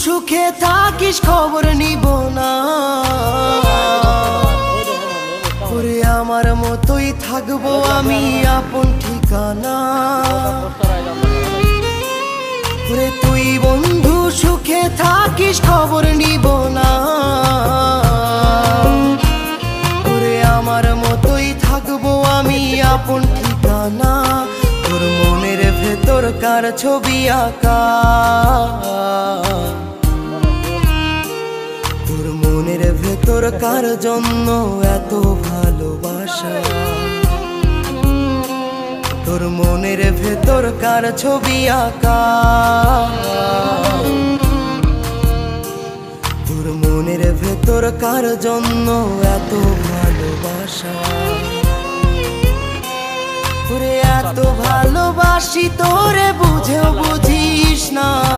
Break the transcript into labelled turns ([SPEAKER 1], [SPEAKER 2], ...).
[SPEAKER 1] সুখে থাকিস খবর নিব না, ওরে আমার মতোই থাকবো আমি আপন ঠিকানা। ওরে তুই বন্ধু সুখে থাকিস খবর নিব না, ওরে আমার মতোই থাকবো আমি আপন ঠিকানা। তোর মনের ভেতর কার ছবি আঁকা, তোর মনের ভেতর কার জন্য এত ভালোবাসা, তোর মনের ভেতর কার ছবি আঁকা, তোর মনের ভেতর কার জন্য এত ভালোবাসা। তোরে এত ভালোবাসি তোরে বুঝেও বুঝিস না।